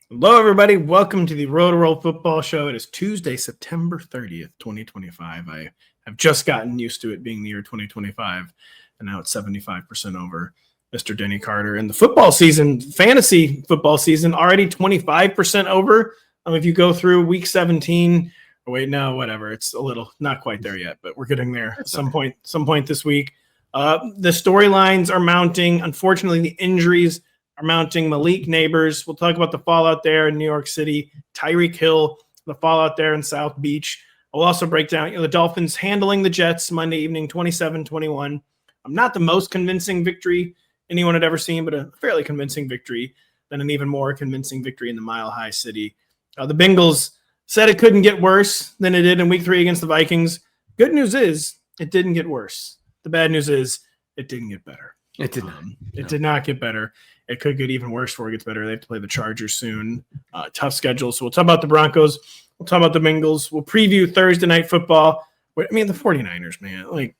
Hello, everybody. Welcome to the Rotoworld Football Show. It is Tuesday, September 30th, 2025. I have just gotten used to it being the year 2025, and now it's 75% over. Mr. Denny Carter. And the football season, fantasy football season, already 25% over. If you go through week 17, whatever. It's a little not quite there yet, but we're getting there at some point this week. The storylines are mounting. Unfortunately, the injuries are mounting. Malik Nabers. We'll talk about the fallout there in New York City. Tyreek Hill, the fallout there in South Beach. We'll also break down the Dolphins handling the Jets Monday evening, 27-21. Not the most convincing victory anyone had ever seen, but a fairly convincing victory, then an even more convincing victory in the Mile High City. The Bengals said it couldn't get worse than it did in week 3 against the Vikings. Good news is it didn't get worse. The bad news is it didn't get better. It did not. It did not get better. It could get even worse before it gets better. They have to play the Chargers soon. Tough schedule. So we'll talk about the Broncos. We'll talk about the Bengals. We'll preview Thursday night football. The 49ers, man.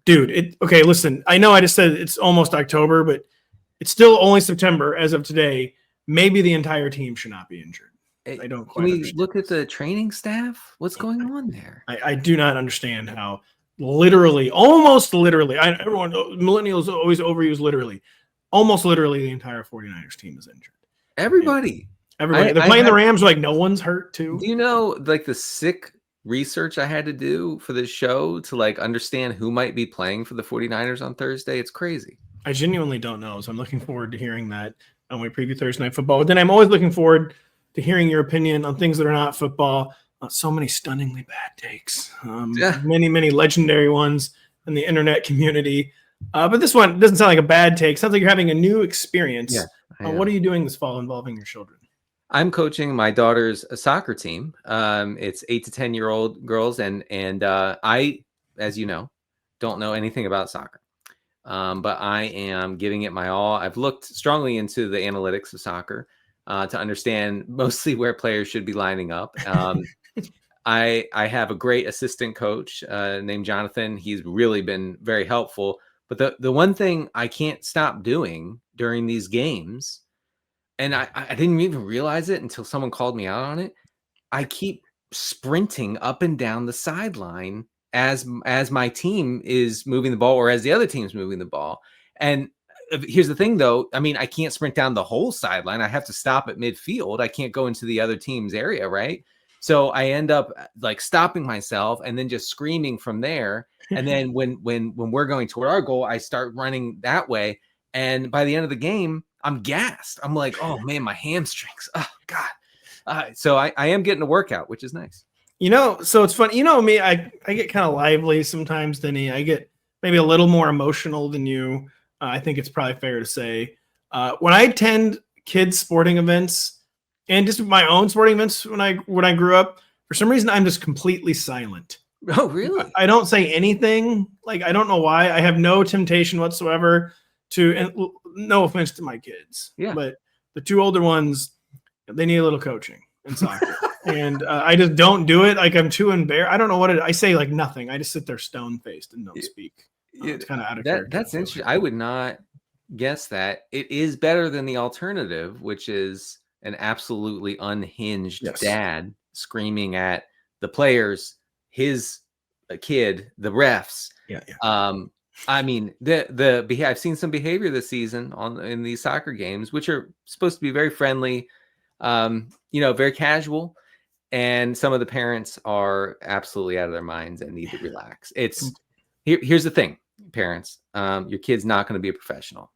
Dude, listen, I know I just said it's almost October, but it's still only September as of today. Maybe the entire team should not be injured. I don't quite understand. Can we look at the training staff? What's going on there? I do not understand how almost literally, everyone, millennials always overuse literally. Almost literally the entire 49ers team is injured. Everybody. They're playing the Rams like no one's hurt too. Do you know the sick research I had to do for this show to understand who might be playing for the 49ers on Thursday? It's crazy. I genuinely don't know. So I'm looking forward to hearing that when we preview Thursday night football. But then I'm always looking forward to hearing your opinion on things that are not football. So many stunningly bad takes. Many legendary ones in the internet community. But this one doesn't sound like a bad take. Sounds like you're having a new experience. Yeah, what are you doing this fall involving your children? I'm coaching my daughter's soccer team. It's 8 to 10-year-old girls, and I, as you know, don't know anything about soccer. But I am giving it my all. I've looked strongly into the analytics of soccer to understand mostly where players should be lining up. I have a great assistant coach named Jonathan. He's really been very helpful. But the one thing I can't stop doing during these games, and I didn't even realize it until someone called me out on it, I keep sprinting up and down the sideline as my team is moving the ball or as the other team's moving the ball. And here's the thing, though. I can't sprint down the whole sideline. I have to stop at midfield. I can't go into the other team's area, right? So I end up stopping myself and then just screaming from there. And then when we're going toward our goal, I start running that way. And by the end of the game, I'm gassed. I'm like, oh man, my hamstrings. Oh God. So I am getting a workout, which is nice. So it's fun. Me, I get kind of lively sometimes, Denny. I get maybe a little more emotional than you. I think it's probably fair to say. When I attend kids' sporting events and just my own sporting events when I grew up, for some reason, I'm just completely silent. Oh, really? I don't say anything. I don't know why. I have no temptation whatsoever to, and no offense to my kids, but the two older ones, they need a little coaching in soccer. And I just don't do it. I'm too embarrassed. I don't know what I say, nothing. I just sit there stone-faced and don't speak. It's kind of out of character. That's interesting. I would not guess that. It is better than the alternative, which is an absolutely unhinged dad screaming at the players, his kid, the refs. I've seen some behavior this season in these soccer games, which are supposed to be very friendly, very casual. And some of the parents are absolutely out of their minds and need to relax. Here's the thing, parents, your kid's not going to be a professional.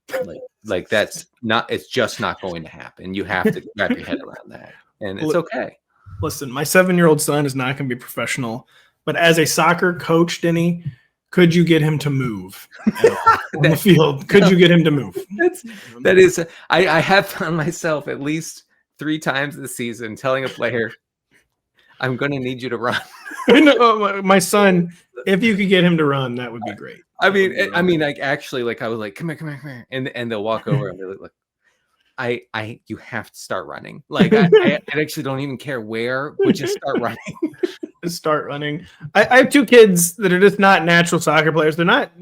That's not, it's just not going to happen. You have to wrap your head around that. And it's okay. Listen, my 7-year-old son is not going to be professional, but as a soccer coach, Denny, could you get him to move on the field? Could you get him to move? I have found myself at least 3 times this season telling a player, I'm going to need you to run. My son, if you could get him to run, that would be great. I was like, come here. And they'll walk over and they're like, you have to start running. I actually don't even care where, but just start running. I have 2 kids that are just not natural soccer players. They're not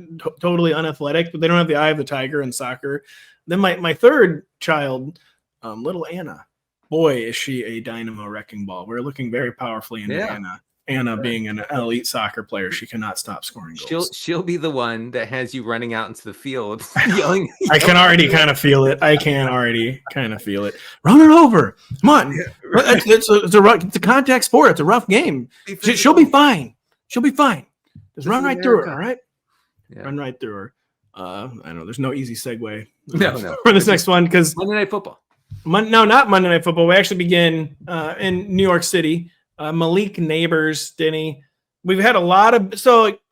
totally unathletic, but they don't have the eye of the tiger in soccer. Then my third child, little Anna, boy, is she a dynamo wrecking ball. We're looking very powerfully into Anna. Anna being an elite soccer player, she cannot stop scoring goals. She'll be the one that has you running out into the field yelling. I can already kind of feel it. Run it over. Come on. It's a contact sport. It's a rough game. She'll be fine. Just run right through her, all right? Yeah. Run right through her. I know there's no easy segue for this next one because Monday Night Football. No, not Monday Night Football. We actually begin in New York City. Malik Nabers, Denny. We've had a lot of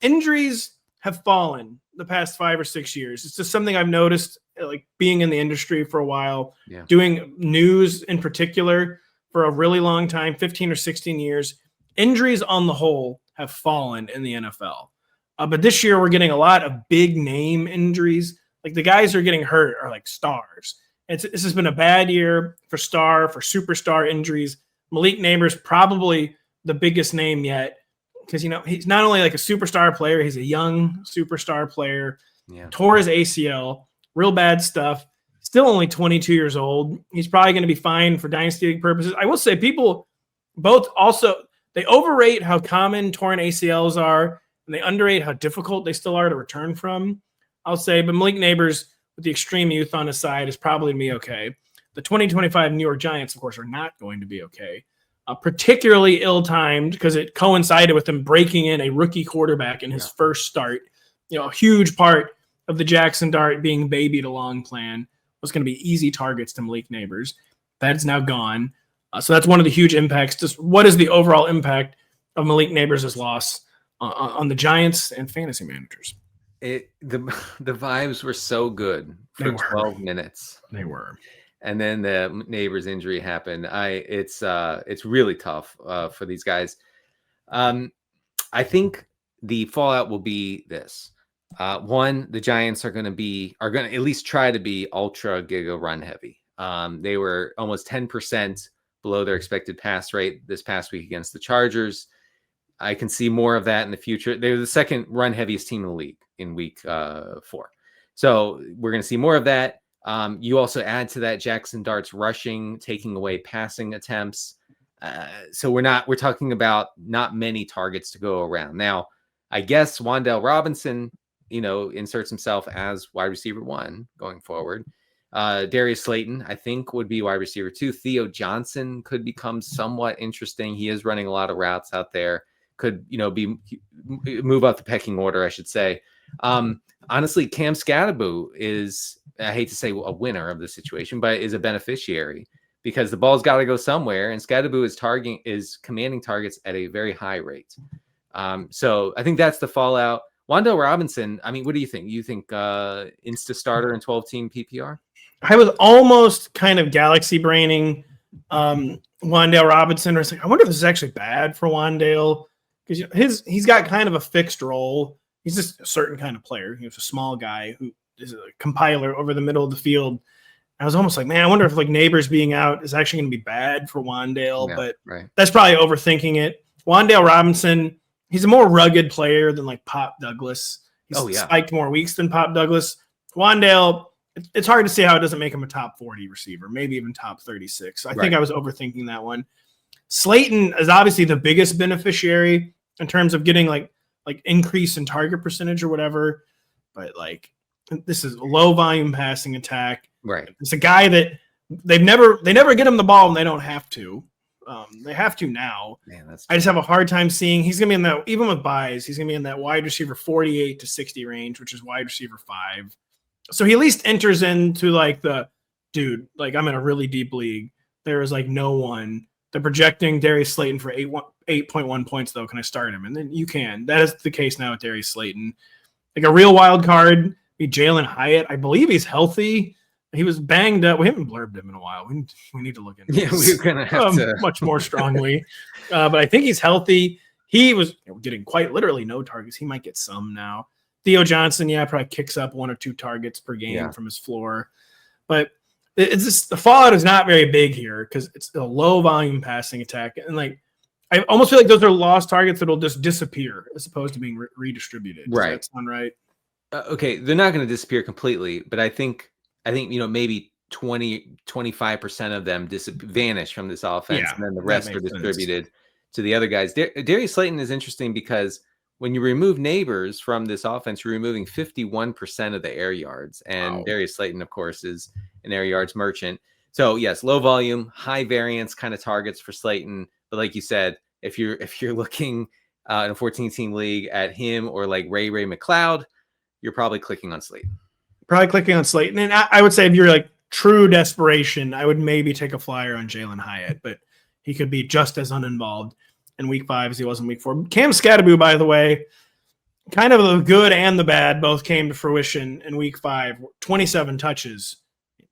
injuries have fallen the past 5 or 6 years. It's just something I've noticed, like being in the industry for a while, doing news in particular for a really long time, 15 or 16 years. Injuries on the whole have fallen in the NFL. But this year we're getting a lot of big name injuries. Like the guys who are getting hurt are like stars. This has been a bad year for superstar injuries. Malik Nabers, probably the biggest name yet, because he's not only like a superstar player, he's a young superstar player. Yeah. Tore his ACL, real bad stuff. Still only 22 years old. He's probably going to be fine for dynasty league purposes. I will say people both also they overrate how common torn ACLs are, and they underrate how difficult they still are to return from. I'll say, but Malik Nabers, with the extreme youth on his side, is probably going to be okay. The 2025 New York Giants, of course, are not going to be okay. Particularly ill-timed because it coincided with them breaking in a rookie quarterback in his first start. A huge part of the Jackson Dart being babied along plan was going to be easy targets to Malik Nabers. That's now gone. So that's one of the huge impacts. Just what is the overall impact of Malik Nabers' loss on the Giants and fantasy managers? The vibes were so good for 12 minutes. They were. And then the Nabers injury happened. It's really tough for these guys. I think the fallout will be this. One, the Giants are going to at least try to be ultra giga run heavy. They were almost 10% below their expected pass rate this past week against the Chargers. I can see more of that in the future. They're the second run heaviest team in the league in week 4. So we're going to see more of that. You also add to that Jackson Dart's rushing, taking away passing attempts. So we're talking about not many targets to go around. Now, I guess Wan'Dale Robinson, inserts himself as wide receiver 1 going forward. Darius Slayton, I think, would be wide receiver 2. Theo Johnson could become somewhat interesting. He is running a lot of routes out there. Could, move up the pecking order, I should say. Honestly, Cam Scatterbo is, I hate to say a winner of the situation, but is a beneficiary because the ball's got to go somewhere, and Scatterbo is commanding targets at a very high rate. So I think that's the fallout. Wan'Dale Robinson, I mean, what do you think? You think insta starter in 12-team PPR? I was almost kind of galaxy braining Wan'Dale Robinson. I wonder if this is actually bad for Wan'Dale because he's got kind of a fixed role. He's just a certain kind of player. He's a small guy who is a compiler over the middle of the field. I was almost like, man, I wonder if like Nabers being out is actually going to be bad for Wan'Dale, but that's probably overthinking it. Wan'Dale Robinson, he's a more rugged player than like Pop Douglas. He's spiked more weeks than Pop Douglas. Wan'Dale, it's hard to see how it doesn't make him a top 40 receiver, maybe even top 36. So I think I was overthinking that one. Slayton is obviously the biggest beneficiary in terms of getting like increase in target percentage or whatever. But like this is a low volume passing attack. Right. It's a guy that they never get him the ball and they don't have to. They have to now. Man, I just have a hard time seeing he's going to be in that, even with buys, he's going to be in that wide receiver 48 to 60 range, which is wide receiver 5. So he at least enters into like the dude, like I'm in a really deep league. There is like no one. They're projecting Darius Slayton for 8.1 points though. Can I start him? And then you can. That is the case now with Darius Slayton. Like a real wild card, be Jalen Hyatt. I believe he's healthy. He was banged up. We haven't blurbed him in a while. We need to look into this. We're going to have to. Much more strongly. But I think he's healthy. He was getting quite literally no targets. He might get some now. Theo Johnson, probably kicks up 1 or 2 targets per game from his floor. But it's just the fallout is not very big here because it's a low volume passing attack. And like I almost feel like those are lost targets that'll just disappear as opposed to being redistributed. Does that sound right? Okay, they're not going to disappear completely, but I think maybe 25% of them vanish from this offense, and then the rest are distributed to the other guys. Darius Slayton is interesting because when you remove Nabers from this offense, you're removing 51% of the air yards. And Darius Slayton, of course, is an air yards merchant. So yes, low volume, high variance kind of targets for Slayton. But like you said, if you're looking in a 14-team league at him or like Ray McLeod, you're probably clicking on Slayton. And I would say if you're like true desperation, I would maybe take a flyer on Jalen Hyatt, but he could be just as uninvolved in week 5 as he was in week 4. Cam Scatterby, by the way, kind of the good and the bad both came to fruition in week 5. 27 touches.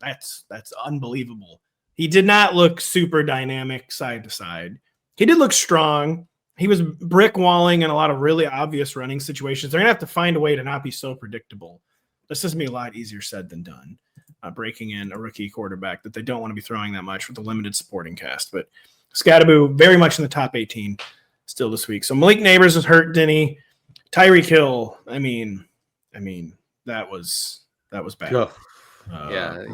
That's unbelievable. He did not look super dynamic side to side. He did look strong. He was brick walling in a lot of really obvious running situations. They're going to have to find a way to not be so predictable. This is going to be a lot easier said than done, breaking in a rookie quarterback that they don't want to be throwing that much with a limited supporting cast. But Scatterby very much in the top 18 still this week. So Malik Nabers is hurt, Denny. Tyreek Hill, I mean, that was bad. Oh.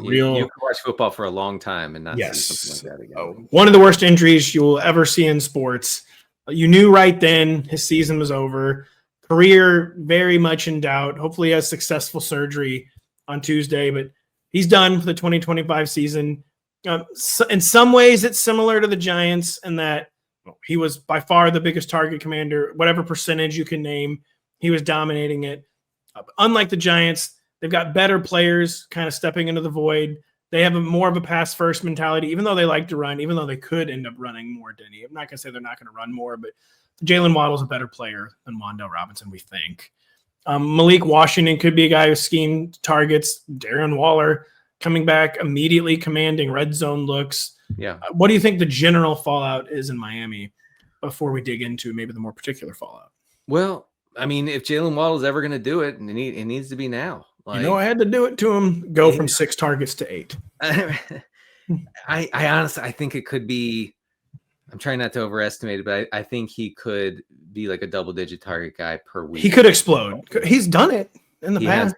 You can watch football for a long time and not see something like that again. One of the worst injuries you will ever see in sports. You knew right then his season was over. Career very much in doubt. Hopefully he has successful surgery on Tuesday, but he's done for the 2025 season. In some ways, it's similar to the Giants in that he was by far the biggest target commander, whatever percentage you can name. He was dominating it. Unlike the Giants, they've got better players kind of stepping into the void. They have more of a pass-first mentality, even though they like to run, even though they could end up running more, Denny. I'm not going to say they're not going to run more, but Jalen Waddle's a better player than Wan'Dale Robinson, we think. Malik Washington could be a guy who schemed targets. Darren Waller coming back, immediately commanding red zone looks. Yeah. What do you think the general fallout is in Miami before we dig into maybe the more particular fallout? Well, I mean, if Jalen Waddle is ever going to do it, it needs to be now. Like, I had to do it to him. Go from 6 targets to 8. I honestly, I think it could be. I'm trying not to overestimate it, but I think he could be like a double-digit target guy per week. He could explode. He's done it in the past.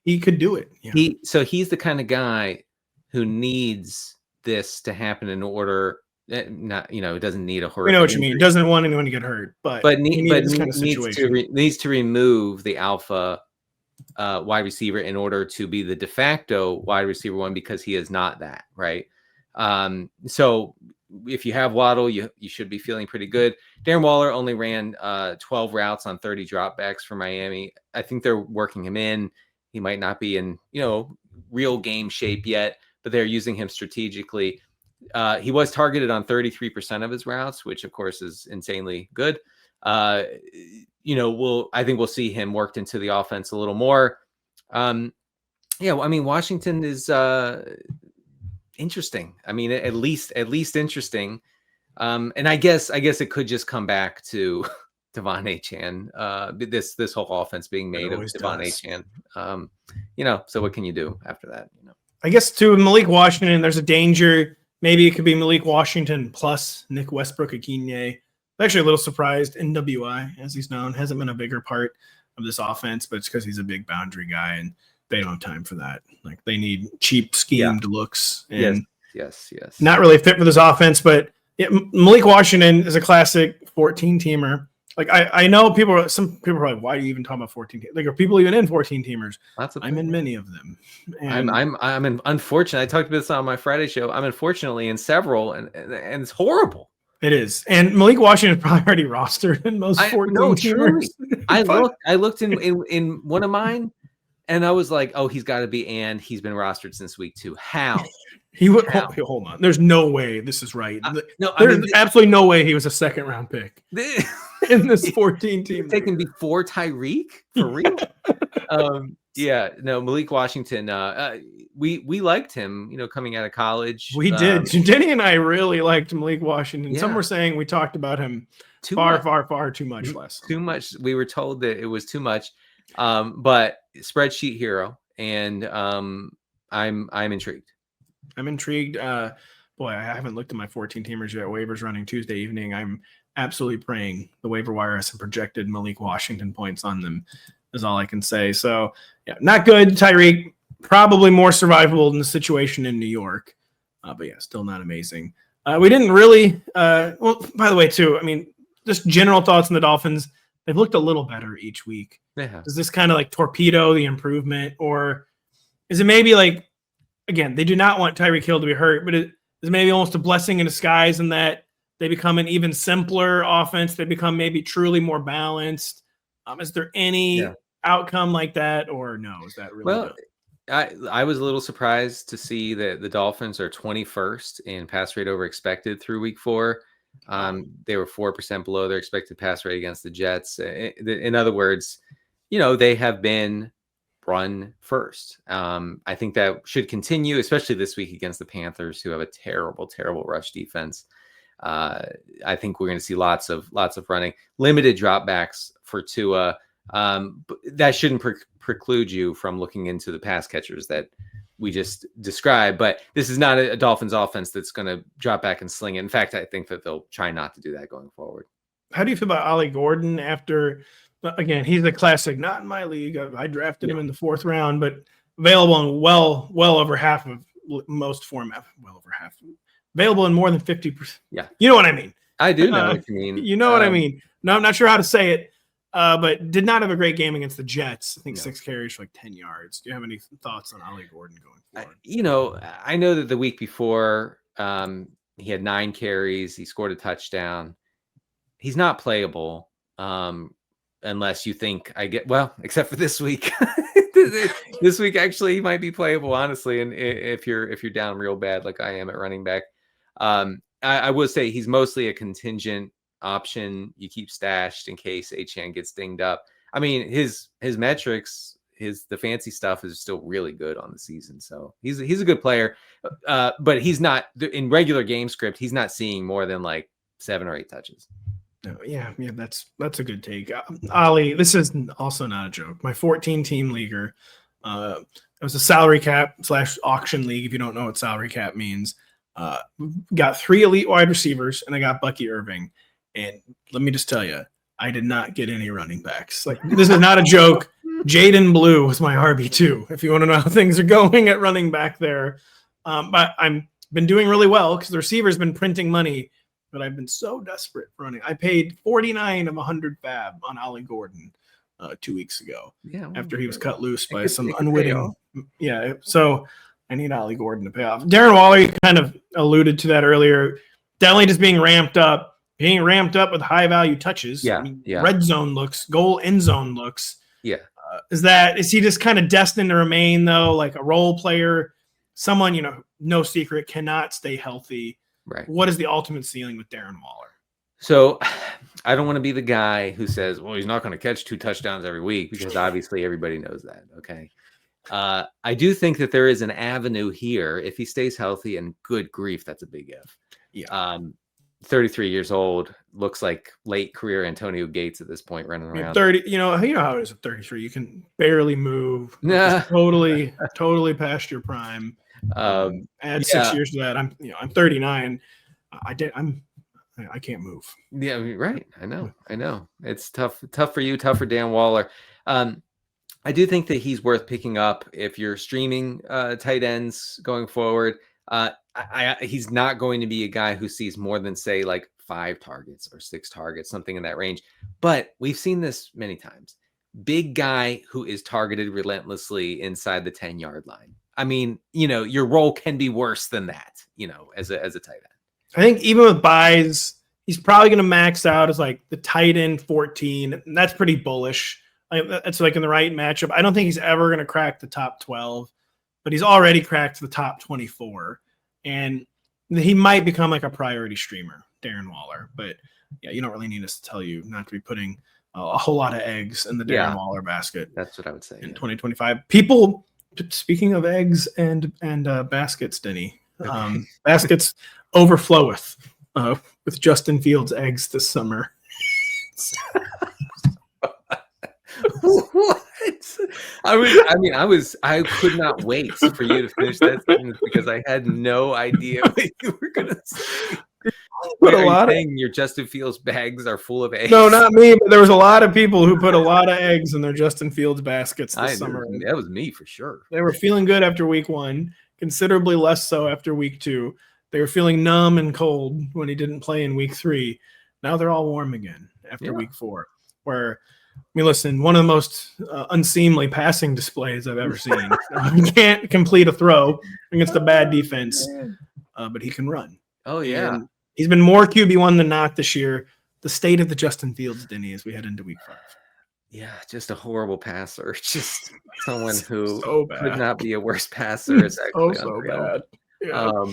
He could do it. Yeah. So he's the kind of guy who needs this to happen in order. Not, it doesn't need a horrific. We know what you mean. Doesn't want anyone to get hurt, but needs to remove the alpha wide receiver in order to be the de facto wide receiver one, because he is not that, right? So if you have Waddle, you should be feeling pretty good. Darren Waller only ran 12 routes on 30 dropbacks for Miami. I think they're working him in. He might not be in, real game shape yet, but they're using him strategically. He was targeted on 33% of his routes, which of course is insanely good. I think we'll see him worked into the offense a little more. Washington is interesting. I mean, at least interesting. And I guess it could just come back to Devon Achane. This whole offense being made of Devon Achane. So what can you do after that? I guess to Malik Washington, there's a danger. Maybe it could be Malik Washington plus Nick Westbrook-Ikhine. I'm actually a little surprised NWI, as he's known, hasn't been a bigger part of this offense, but it's because he's a big boundary guy and they don't have time for that. Like, they need cheap schemed looks and yes, not really fit for this offense. But Malik Washington is a classic 14-teamer. Like, I know some people are like, why are you even talking about 14 teamers? Like, are people even in 14 teamers? I'm in many of them. And I'm unfortunate. I talked about this on my Friday show. I'm unfortunately in several, and it's horrible. It is. And Malik Washington is probably already rostered in most 14 teamers. I looked in one of mine, and I was like, oh, he's got to be, and he's been rostered since week 2. How? Hold on. There's no way this is right. There's absolutely no way he was a second-round pick in this 14 team. Taken before Tyreek, for real. Malik Washington. We liked him, coming out of college. We did. Denny and I really liked Malik Washington. Yeah. Some were saying we talked about him far too much less. Too much. We were told that it was too much. But spreadsheet hero, and I'm intrigued. I'm intrigued. I haven't looked at my 14 teamers yet. Waivers running Tuesday evening. I'm absolutely praying the waiver wire has some projected Malik Washington points on them, is all I can say. So, not good. Tyreek, probably more survivable than the situation in New York. But yeah, still not amazing. We didn't really, well, by the way, too, I mean, just general thoughts on the Dolphins. They've looked a little better each week. Yeah. Does this kind of like torpedo the improvement, or is it maybe like, again, they do not want Tyreek Hill to be hurt, but it is maybe almost a blessing in disguise in that they become an even simpler offense. They become maybe truly more balanced. Is there any outcome like that, or no? Is that really I was a little surprised to see that the Dolphins are 21st in pass rate over expected through week 4. They were 4% below their expected pass rate against the Jets. In other words, they have been run first. I think that should continue, especially this week against the Panthers, who have a terrible, terrible rush defense. I think we're going to see lots of running, limited dropbacks for Tua. But that shouldn't preclude you from looking into the pass catchers that we just described. But this is not a Dolphins offense that's going to drop back and sling it. In fact, I think that they'll try not to do that going forward. How do you feel about Ollie Gordon after, again, he's the classic, not in my league. I drafted him in the 4th round, but available in well over half of most formats, well over half, available in more than 50%. Yeah. You know what I mean? I do know what you mean. You know what I mean? No, I'm not sure how to say it. But did not have a great game against the Jets. I think 6 carries for like 10 yards. Do you have any thoughts on Ollie Gordon going forward? I know that the week before he had 9 carries. He scored a touchdown. He's not playable unless you think except for this week. This week, actually, he might be playable, honestly. And if you're down real bad, like I am at running back, I will say he's mostly a contingent option you keep stashed in case Achane gets dinged up. I mean, his metrics, the fancy stuff is still really good on the season. So he's a good player, but he's not in regular game script. He's not seeing more than like 7 or 8 touches. No, yeah, that's a good take. Ollie, this is also not a joke. My 14-team leaguer, it was a salary cap / auction league. If you don't know what salary cap means, got 3 elite wide receivers, and I got Bucky Irving. And let me just tell you, I did not get any running backs. Like, this is not a joke. Jaden Blue was my RB2, if you want to know how things are going at running back there. But I've been doing really well because the receiver's been printing money, but I've been so desperate for running. I paid 49 of 100 fab on Ollie Gordon 2 weeks ago after he was cut loose by some unwitting. Yeah, so I need Ollie Gordon to pay off. Darren Waller, you kind of alluded to that earlier. Definitely just being ramped up with high value touches. Red zone looks, goal end zone looks. Yeah. Is he just kind of destined to remain though, like a role player, someone, no secret, cannot stay healthy? Right. What is the ultimate ceiling with Darren Waller? So I don't want to be the guy who says, well, he's not going to catch 2 touchdowns every week, because obviously everybody knows that. Okay. I do think that there is an avenue here if he stays healthy, and good grief, that's a big if. Yeah. 33 years old, looks like late career Antonio Gates at this point, running around. 30, you know how it is at 33. You can barely move. Totally past your prime. Add 6 years to that. I'm 39. I can't move. Yeah, right. I know. It's tough for you, tough for Dan Waller. I do think that he's worth picking up if you're streaming tight ends going forward. He's not going to be a guy who sees more than, say, like 5 targets or 6 targets, something in that range. But we've seen this many times. Big guy who is targeted relentlessly inside the 10-yard line. I mean, your role can be worse than that, as a tight end. I think even with buys, he's probably going to max out as like the tight end 14. And that's pretty bullish. It's like in the right matchup. I don't think he's ever going to crack the top 12, but he's already cracked the top 24. And he might become like a priority streamer, Darren Waller. But yeah, you don't really need us to tell you not to be putting a whole lot of eggs in the Darren Waller basket. That's what I would say. In 2025. People, speaking of eggs and baskets, Denny, baskets overfloweth with Justin Fields eggs this summer. What? I could not wait for you to finish that sentence because I had no idea what you were going to say. put Wait, a are lot you of saying your Justin Fields bags are full of eggs? no, not me, but there was a lot of people who put a lot of eggs in their Justin Fields baskets this summer. That was me for sure. They were feeling good after week 1, considerably less so after week 2. They were feeling numb and cold when he didn't play in week 3. Now they're all warm again after week 4. Where, I mean, listen, one of the most unseemly passing displays I've ever seen. He can't complete a throw against a bad defense, but he can run. Oh, yeah. And he's been more QB1 than not this year. The state of the Justin Fields, Denny, as we head into week 5. Yeah, just a horrible passer. Just someone who So could not be a worse passer. It's actually unreal. bad. Yeah.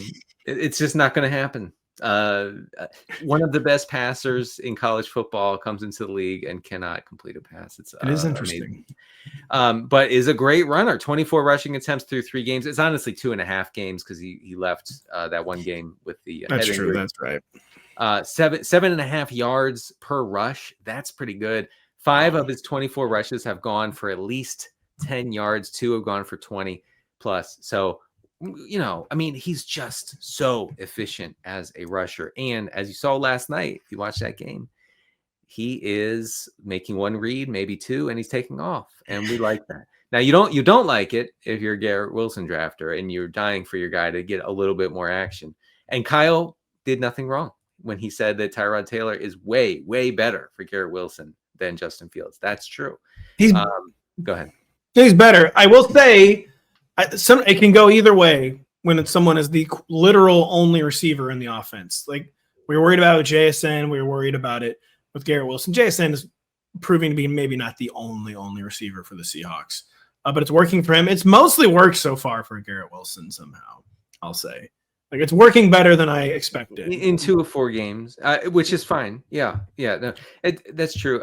It's just not going to happen. One of the best passers in college football comes into the league and cannot complete a pass. It is interesting. But is a great runner. 24 rushing attempts through 3 games. It's honestly 2.5 games because he left that one game with the That's head true. injury. That's right. 7.5 yards per rush. That's pretty good. 5 of his 24 rushes have gone for at least 10 yards. 2 have gone for 20 plus. So, you know, I mean, he's just so efficient as a rusher. And as you saw last night, if you watched that game, he is making 1 read, maybe 2, and he's taking off. And we like that. Now, you don't like it if you're a Garrett Wilson drafter and you're dying for your guy to get a little bit more action. And Kyle did nothing wrong when he said that Tyrod Taylor is way, way better for Garrett Wilson than Justin Fields. That's true. Go ahead. He's better. I will say it can go either way when someone is the literal only receiver in the offense. Like we were worried about with JSN. We were worried about it with Garrett Wilson. JSN is proving to be maybe not the only receiver for the Seahawks, but it's working for him. It's mostly worked so far for Garrett Wilson somehow, I'll say. Like it's working better than I expected in 2 of 4 games, which is fine. Yeah, no, that's true.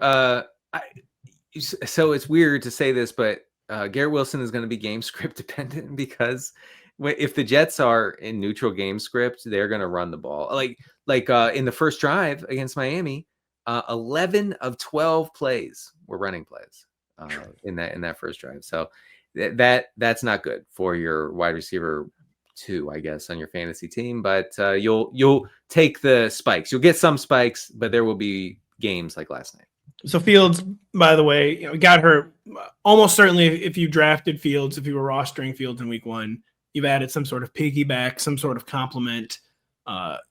So it's weird to say this, but Garrett Wilson is going to be game script dependent because if the Jets are in neutral game script, they're going to run the ball. Like in the first drive against Miami, 11 of 12 plays were running plays in that first drive. So that's not good for your wide receiver 2, I guess, on your fantasy team, but you'll take the spikes. You'll get some spikes, but there will be games like last night. So Fields, by the way, got hurt. Almost certainly, if you drafted Fields, if you were rostering Fields in week 1, you've added some sort of piggyback, some sort of complement.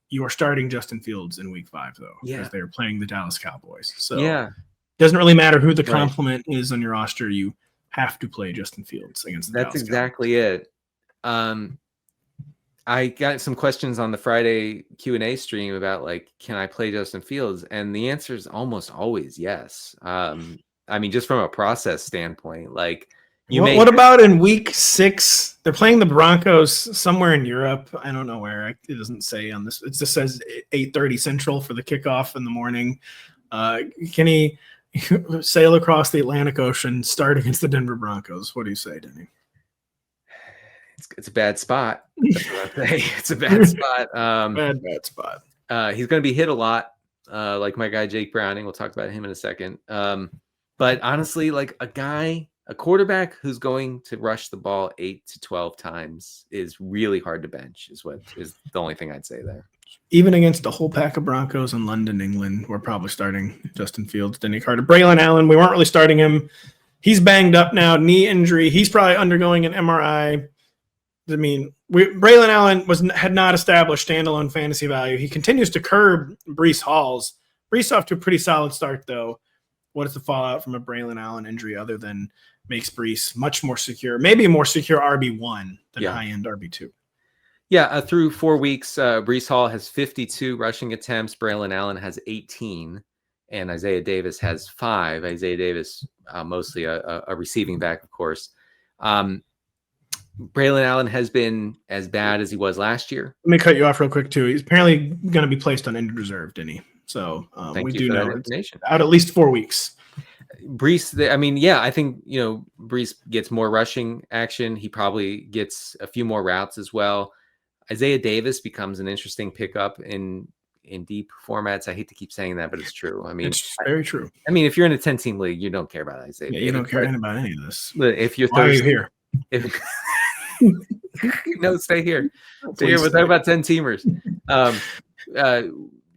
You are starting Justin Fields in week 5, though, because they're playing the Dallas Cowboys. So it doesn't really matter who the complement is on your roster. You have to play Justin Fields against the Dallas Cowboys. That's exactly it. I got some questions on the Friday Q&A stream about like, can I play Justin Fields? And the answer is almost always yes. I mean, just from a process standpoint, like what about in week 6? They're playing the Broncos somewhere in Europe. I don't know where. It doesn't say on this. It just says 8:30 Central for the kickoff in the morning. Can he sail across the Atlantic Ocean, start against the Denver Broncos? What do you say, Denny? It's a bad spot. That's what I say. It's a bad spot. Bad spot. He's going to be hit a lot, like my guy Jake Browning. We'll talk about him in a second. But honestly, like a quarterback who's going to rush the ball 8 to 12 times is really hard to bench. Is the only thing I'd say there. Even against a whole pack of Broncos in London, England, we're probably starting Justin Fields, Denny Carter, Braelon Allen. We weren't really starting him. He's banged up now, knee injury. He's probably undergoing an MRI. I mean, Braelon Allen had not established standalone fantasy value. He continues to curb Breece Hall's. Breece off to a pretty solid start, though. What is the fallout from a Braelon Allen injury other than makes Breece much more secure, maybe a more secure RB1 than high-end RB2? Yeah, through 4 weeks, Breece Hall has 52 rushing attempts. Braelon Allen has 18, and Isaiah Davis has 5. Isaiah Davis, mostly a receiving back, of course. Braelon Allen has been as bad as he was last year. Let me cut you off real quick, too. He's apparently going to be placed on injured reserve, didn't he? So we do know it's out at least 4 weeks. Breece, I mean, yeah, I think, Breece gets more rushing action. He probably gets a few more routes as well. Isaiah Davis becomes an interesting pickup in deep formats. I hate to keep saying that, but it's true. I mean, it's very true. I mean, if you're in a 10-team league, you don't care about Isaiah Davis. You don't care about any of this. But if you're Why are you here? No, stay here. Stay here. We'll talk about 10-teamers.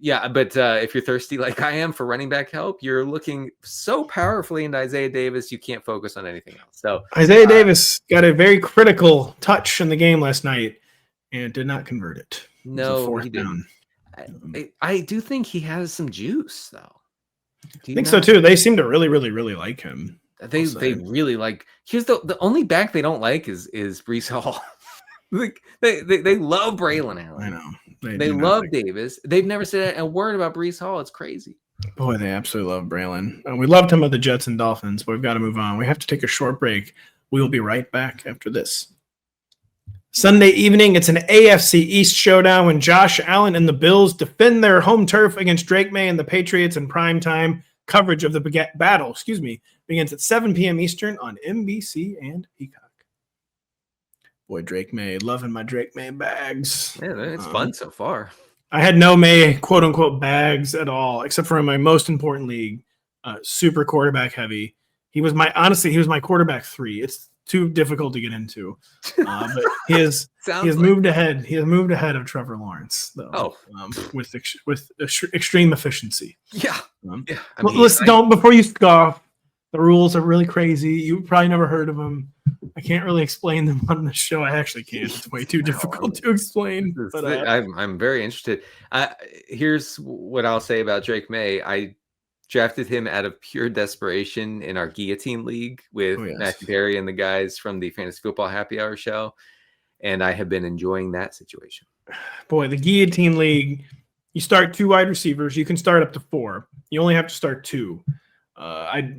Yeah, but if you're thirsty like I am for running back help, you're looking so powerfully into Isaiah Davis, you can't focus on anything else. So Isaiah Davis got a very critical touch in the game last night and did not convert it. No, he didn't. I do think he has some juice, though. I think so too. They seem to really, really, really like him. They really like. Here's the only back they don't like is Breece Hall. Like they love Braelon Allen. I know. They love Davis. They've never said a word about Breece Hall. It's crazy. Boy, they absolutely love Braelon. We loved him at the Jets and Dolphins, but we've got to move on. We have to take a short break. We will be right back after this. Sunday evening, it's an AFC East showdown when Josh Allen and the Bills defend their home turf against Drake May and the Patriots in prime time. Coverage of the battle, begins at 7 p.m. Eastern on NBC and Peacock. Boy, Drake May, loving my Drake May bags. Yeah, it's fun so far. I had no May quote-unquote bags at all, except for in my most important league, super quarterback heavy. He was my quarterback 3. It's too difficult to get into, but he has moved ahead. He has moved ahead of Trevor Lawrence, though. With extreme efficiency. Yeah. Don't before you scoff. The rules are really crazy. You probably never heard of them. I can't really explain them on the show. I actually can't. It's way too difficult to explain. But I'm very interested. Here's what I'll say about Drake May. I drafted him out of pure desperation in our Guillotine League with Matthew Perry and the guys from the Fantasy Football Happy Hour show, and I have been enjoying that situation. Boy, the Guillotine League, you start 2 wide receivers. You can start up to 4. You only have to start 2. I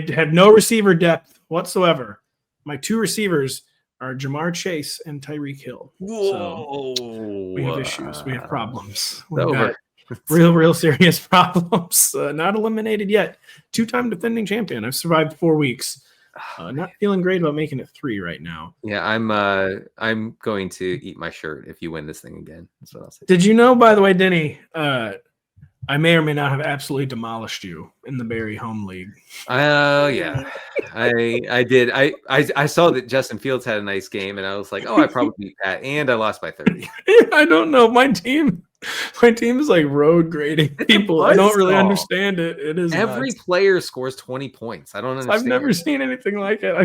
have no receiver depth whatsoever. My 2 receivers are Jamar Chase and Tyreek Hill. Whoa. So we have issues. We have problems. We've got real serious problems. Not eliminated yet. 2-time defending champion. I've survived 4 weeks. Not feeling great about making it 3 right now. Yeah, I'm going to eat my shirt if you win this thing again. That's what I'll say. Did you know, by the way, Denny, I may or may not have absolutely demolished you in the Barry Home League. Oh yeah, I did. I saw that Justin Fields had a nice game, and I was like, oh, I probably beat Pat, and I lost by 30. I don't know. My team is like road grading people. I don't really understand it. It is every player scores 20 points. I don't understand. I've never seen anything like it.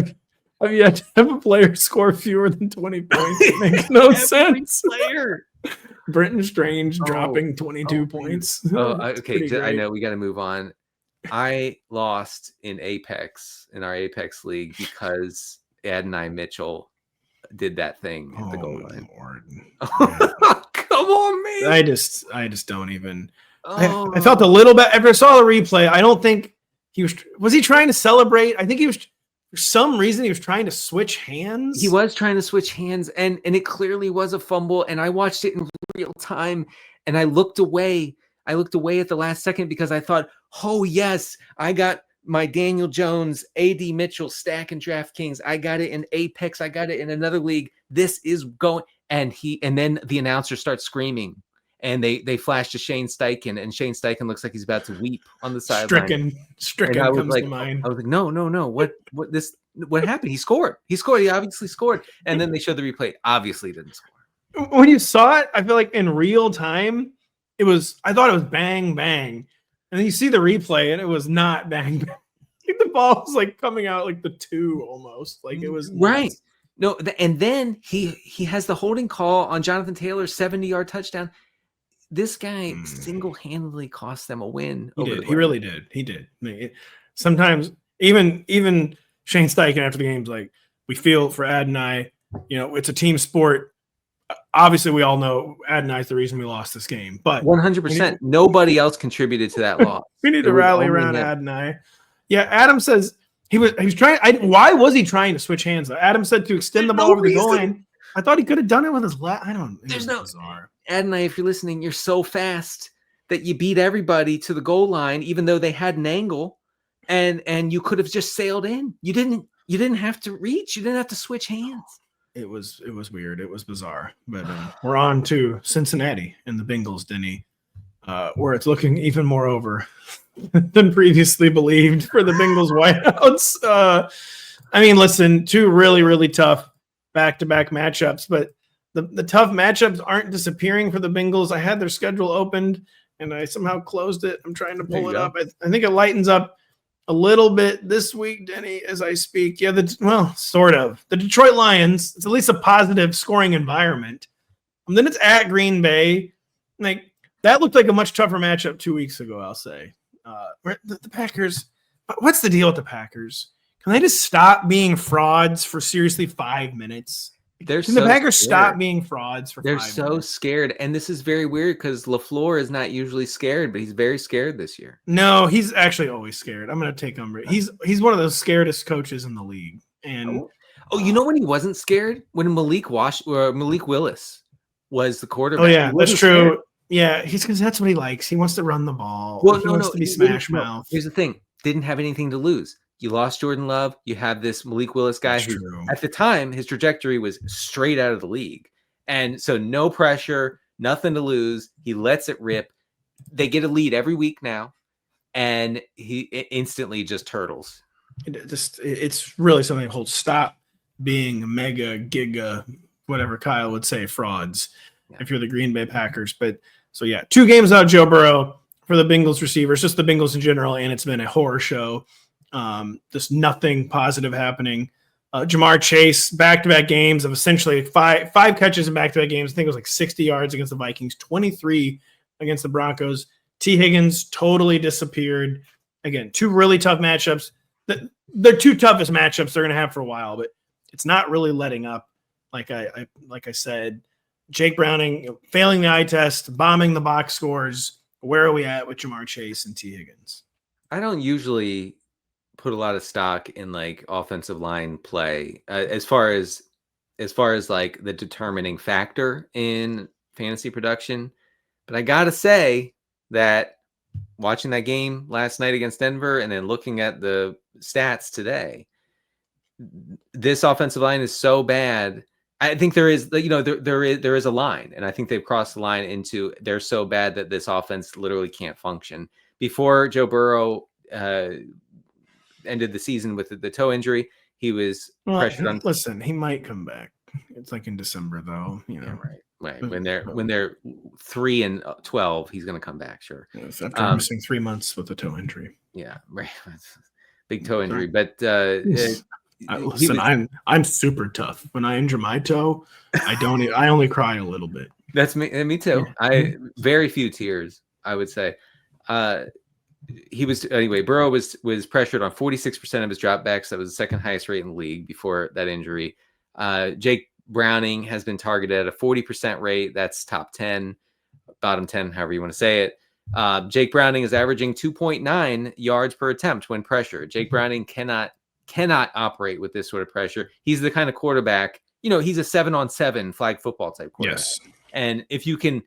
I've yet to have a player score fewer than 20 points. It makes no sense. Player. Brenton Strange dropping 22 points. Okay. I know we got to move on. I lost in our Apex League because Adonai Mitchell did that thing at the goal line. Lord. Come on, man. I just don't even. I felt a little bit after I saw the replay. I don't think he was he trying to celebrate? I think he was. For some reason, he was trying to switch hands. He was trying to switch hands, and it clearly was a fumble. And I watched it in real time, and I looked away. I looked away at the last second because I thought, oh, yes, I got my Daniel Jones, A.D. Mitchell stack in DraftKings. I got it in Apex. I got it in another league. This is going. And then the announcer starts screaming. And they flash to Shane Steichen, and Shane Steichen looks like he's about to weep on the sideline. Stricken comes to mind. I was like, no. What happened? He scored. He obviously scored. And then they showed the replay. Obviously didn't score. When you saw it, I feel like in real time, I thought it was bang, bang. And then you see the replay, and it was not bang, bang. The ball was like coming out like the 2 almost. Like it was right. Nuts. No, and then he has the holding call on Jonathan Taylor's 70-yard touchdown. This guy single-handedly cost them a win. He really did. He did. Sometimes even Shane Steichen after the game's like, we feel for Adonai, it's a team sport. Obviously, we all know Adonai's the reason we lost this game. But 100%, nobody else contributed to that loss. We need to rally around Adonai. Yeah, Adam says he was trying. Why was he trying to switch hands? Though? Adam said to extend the ball over the goal line. I thought he could have done it with his left. I don't. There's no bizarre. Adonai, if you're listening, you're so fast that you beat everybody to the goal line, even though they had an angle, and you could have just sailed in. You didn't have to reach. You didn't have to switch hands. It was weird. It was bizarre. But we're on to Cincinnati and the Bengals, Denny, where it's looking even more over than previously believed for the Bengals whiteouts. Listen, 2 really, really tough back-to-back matchups, but the tough matchups aren't disappearing for the Bengals. I had their schedule opened and I somehow closed it. I'm trying to pull it up. I think it lightens up a little bit this week, Denny, as I speak. Yeah, sort of. The Detroit Lions, it's at least a positive scoring environment. And then it's at Green Bay. Like, that looked like a much tougher matchup 2 weeks ago, I'll say. The Packers, what's the deal with the Packers? Can they just stop being frauds for seriously 5 minutes? Can the Packers stop being frauds for 5 minutes? They're so scared. And this is very weird because LaFleur is not usually scared, but he's very scared this year. No, he's actually always scared. I'm going to take umbrage. He's one of those scaredest coaches in the league. And you know when he wasn't scared? When Malik Willis was the quarterback. Oh, yeah, that's true. Scared. Yeah, because that's what he likes. He wants to run the ball. Well, he wants to be smash mouth. Here's the thing. Didn't have anything to lose. You lost Jordan Love. You have this Malik Willis guy who, at the time, his trajectory was straight out of the league. And so no pressure, nothing to lose. He lets it rip. They get a lead every week now, and he instantly just turtles. It's really something to hold. Stop being mega, giga, whatever Kyle would say, frauds if you're the Green Bay Packers. But so, yeah, 2 games out Joe Burrow for the Bengals receivers, just the Bengals in general, and it's been a horror show. Just nothing positive happening. Jamar Chase, back-to-back games of essentially five catches in back-to-back games. I think it was like 60 yards against the Vikings, 23 against the Broncos. T. Higgins totally disappeared. Again, 2 really tough matchups. They're 2 toughest matchups they're going to have for a while, but it's not really letting up. Like I said, Jake Browning failing the eye test, bombing the box scores. Where are we at with Jamar Chase and T. Higgins? I don't usually put a lot of stock in like offensive line play as far as like the determining factor in fantasy production. But I got to say that watching that game last night against Denver and then looking at the stats today, this offensive line is so bad. I think there is a line, and I think they've crossed the line into they're so bad that this offense literally can't function. Before Joe Burrow ended the season with the toe injury, he was pressured on. Listen, he might come back. It's like in December, though. Yeah, right. When they're 3-12, he's going to come back. Sure. Yes, after missing 3 months with a toe injury. Yeah, right. Big toe injury, but I'm super tough. When I injure my toe, I only cry a little bit. That's me too. I very few tears, I would say. Burrow was pressured on 46% of his dropbacks. That was the second highest rate in the league before that injury. Jake Browning has been targeted at a 40% rate. That's top 10, bottom 10, however you want to say it. Jake Browning is averaging 2.9 yards per attempt when pressured. Jake Browning cannot operate with this sort of pressure. He's the kind of quarterback, he's a 7-on-7 flag football type quarterback. Yes. And if you can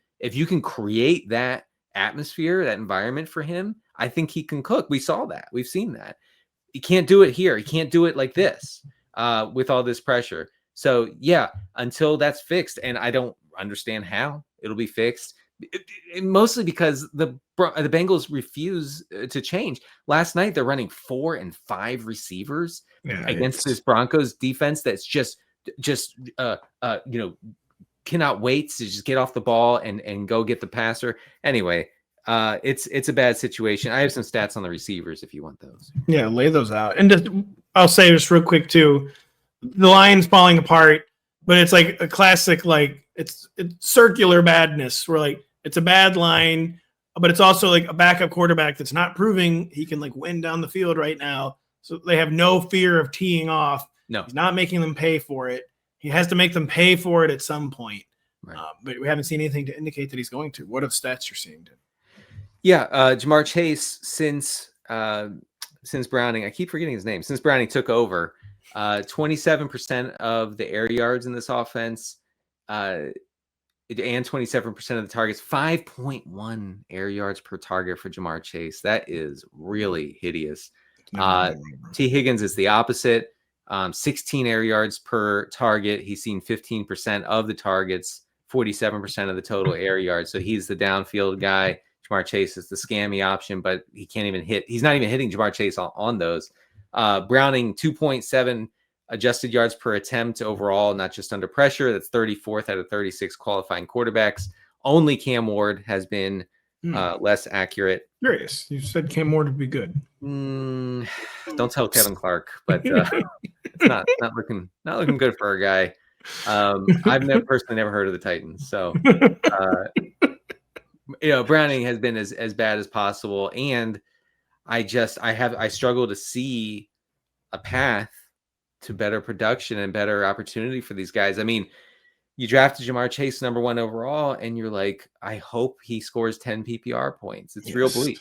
create that atmosphere, that environment for him, I think he can cook. We saw that. We've seen that. He can't do it here. He can't do it like this with all this pressure. So, yeah, until that's fixed, and I don't understand how it'll be fixed, mostly because the Bengals refuse to change. Last night, they're running 4 and 5 receivers against this Broncos defense that's just cannot wait to just get off the ball and go get the passer. Anyway, it's a bad situation. I have some stats on the receivers if you want those. Yeah, lay those out. And I'll say just real quick too, the line's falling apart, but it's like a classic, like it's circular badness where like it's a bad line, but it's also like a backup quarterback that's not proving he can like win down the field right now. So they have no fear of teeing off. No, he's not making them pay for it. He has to make them pay for it at some point. Right. But we haven't seen anything to indicate that he's going to. What are the stats you're seeing, Tim? Yeah, Jamar Chase, since Browning, I keep forgetting his name, since Browning took over, 27% of the air yards in this offense and 27% of the targets, 5.1 air yards per target for Jamar Chase. That is really hideous. T. Higgins is the opposite. 16 air yards per target. He's seen 15% of the targets, 47% of the total air yards. So he's the downfield guy. Jamar Chase is the scammy option, but he can't even hit. He's not even hitting Jamar Chase on those. Browning 2.7 Adjusted yards per attempt overall, not just under pressure. That's 34th out of 36 qualifying quarterbacks. Only Cam Ward has been less accurate. Curious. You said Cam Ward would be good. Don't tell Kevin Clark, but it's not looking good for our guy. I've personally never heard of the Titans, so Browning has been as bad as possible, and I struggle to see a path to better production and better opportunity for these guys. I mean, you drafted Jamar Chase #1 overall, and you're like, I hope he scores 10 PPR points. It's real bleak.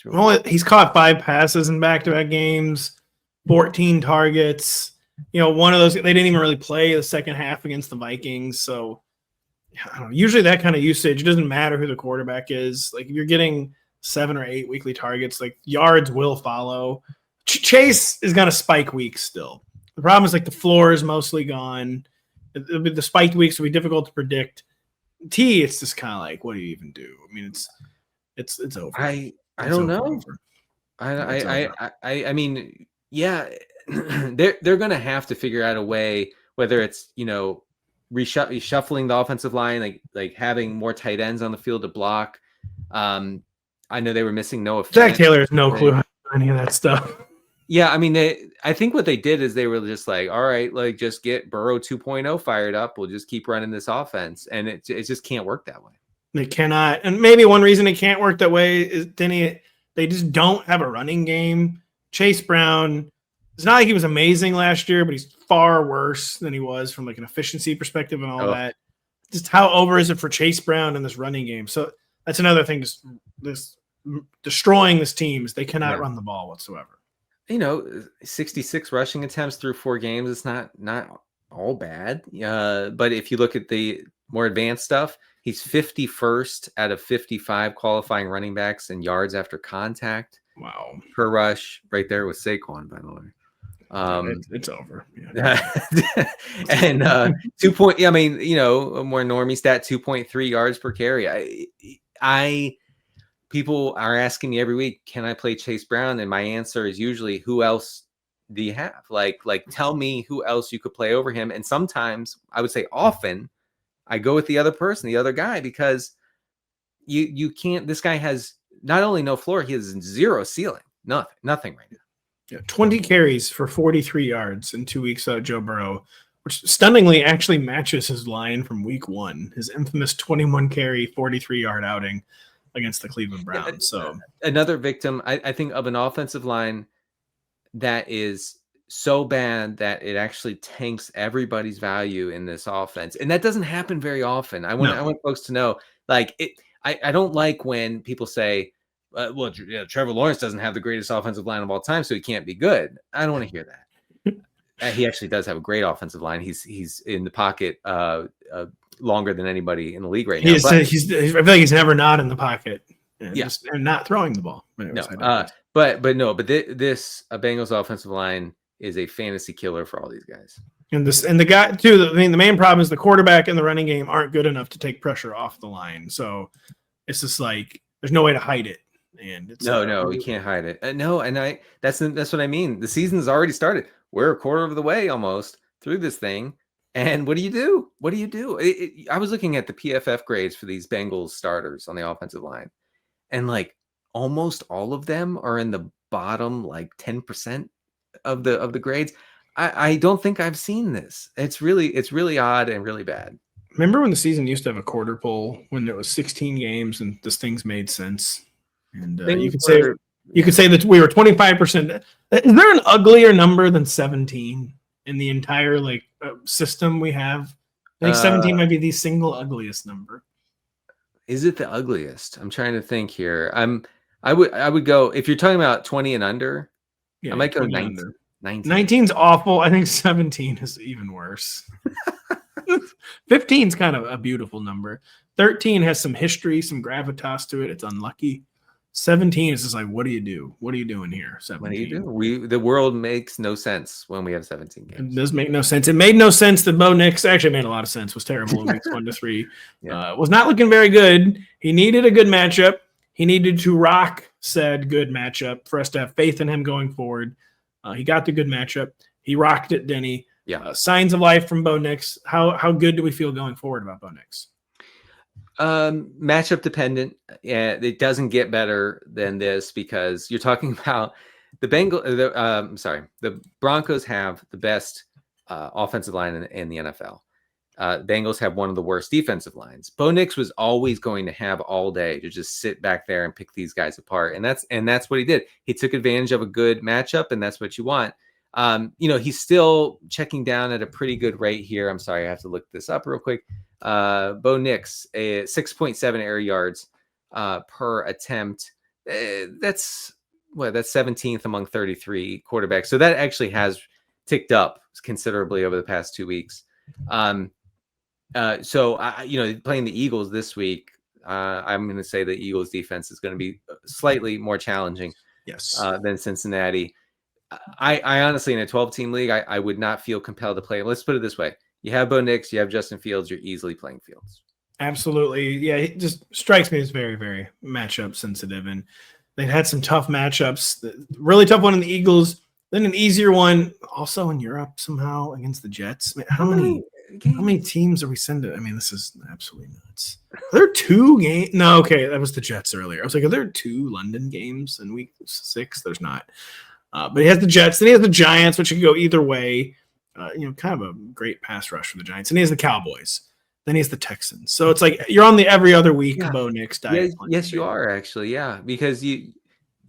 Well, he's caught 5 passes in back-to-back games, 14 targets. One of those, they didn't even really play the second half against the Vikings. So, I don't know. Usually that kind of usage, it doesn't matter who the quarterback is. Like, if you're getting 7 or 8 weekly targets, like, yards will follow. Chase is going to spike weeks still. The problem is, like, the floor is mostly gone. The spiked weeks will be difficult to predict. It's just kind of like, what do you even do? I mean, it's over. I don't know. I mean, yeah, they're going to have to figure out a way, whether it's reshuffling the offensive line, like having more tight ends on the field to block. I know they were missing Noah. Zach Taylor has no clue on any of that stuff. Yeah, I mean, I think what they did is they were just like, all right, like just get Burrow 2.0 fired up. We'll just keep running this offense, and it just can't work that way. They cannot, and maybe one reason it can't work that way is Denny. They just don't have a running game. Chase Brown, it's not like he was amazing last year, but he's far worse than he was from like an efficiency perspective and all that. Just how over is it for Chase Brown in this running game? So that's another thing. Just this destroying this team is they cannot run the ball whatsoever. 66 rushing attempts through 4 games. It's not all bad. But if you look at the more advanced stuff, he's 51st out of 55 qualifying running backs in yards after contact. Wow. Per rush, right there with Saquon, by the way. It's over. Yeah. And a more normie stat, 2.3 yards per carry. People are asking me every week, can I play Chase Brown? And my answer is usually, who else do you have? Like tell me who else you could play over him. And sometimes, I would say often, I go with the other person, the other guy, because you can't. This guy has not only no floor, he has 0 ceiling. Nothing right now. Yeah, 20 carries for 43 yards in 2 weeks out of Joe Burrow, which stunningly actually matches his line from week 1, his infamous 21 carry, 43-yard outing against the Cleveland Browns. So another victim, I think, of an offensive line that is so bad that it actually tanks everybody's value in this offense. And that doesn't happen very often. I want folks to know, like, I don't like when people say, Trevor Lawrence doesn't have the greatest offensive line of all time, so he can't be good. I don't want to hear that. He actually does have a great offensive line. He's in the pocket longer than anybody in the league right now. I feel like he's never not in the pocket and not throwing the ball. This Bengals offensive line is a fantasy killer for all these guys. And the guy too. I mean, the main problem is the quarterback and the running game aren't good enough to take pressure off the line. So it's just like there's no way to hide it. And it's we can't hide it. That's what I mean. The season's already started. We're a quarter of the way almost through this thing. And what do you do? I was looking at the PFF grades for these Bengals starters on the offensive line, and like almost all of them are in the bottom like 10% of the grades. I don't think I've seen this. It's really odd and really bad. Remember when the season used to have a quarter poll when there was 16 games and this thing's made sense? And you could say that we were 25%. Is there an uglier number than 17 in the entire system we have? I think 17 might be the single ugliest number. Is it the ugliest? I'm trying to think here. I would go, if you're talking about 20 and under, I might go 19. 19's awful. I think 17 is even worse. 15 is kind of a beautiful number. 13 has some history, some gravitas to it. It's unlucky. 17 is just like, what do you do? What are you doing here? 17. What do you do? The world makes no sense when we have 17 games. It does make no sense. It made no sense that Bo Nix actually made a lot of sense. Was terrible in weeks 1 to 3. Was not looking very good. He needed a good matchup. He needed to rock said good matchup for us to have faith in him going forward. He got the good matchup. He rocked it, Denny. Yeah. Signs of life from Bo Nix. How good do we feel going forward about Bo Nix? Matchup dependent. Yeah, it doesn't get better than this because you're talking about the the Broncos have the best offensive line in the NFL. Bengals have one of the worst defensive lines. Bo Nix was always going to have all day to just sit back there and pick these guys apart, and that's what he did. He took advantage of a good matchup, and that's what you want. He's still checking down at a pretty good rate here. I'm sorry, I have to look this up real quick. Bo Nix, 6.7 air yards per attempt. That's 17th among 33 quarterbacks. So that actually has ticked up considerably over the past 2 weeks. So playing the Eagles this week, I'm going to say the Eagles defense is going to be slightly more challenging than Cincinnati. I honestly, in a 12-team league, I would not feel compelled to play. Let's put it this way. You have Bo Nix, you have Justin Fields, you're easily playing Fields. Absolutely. Yeah, it just strikes me as very, very matchup sensitive. And they've had some tough matchups. The really tough one in the Eagles, then an easier one also in Europe somehow against the Jets. How many teams are we sending? I mean, this is absolutely nuts. Are there 2 games? No, okay, that was the Jets earlier. I was like, are there 2 London games in week 6? There's not. But he has the Jets, then he has the Giants, which could go either way. Kind of a great pass rush for the Giants. And he has the Cowboys. Then he has the Texans. So it's like you're on the every other week Bo Nix diet. Yes, you are actually. Yeah, because you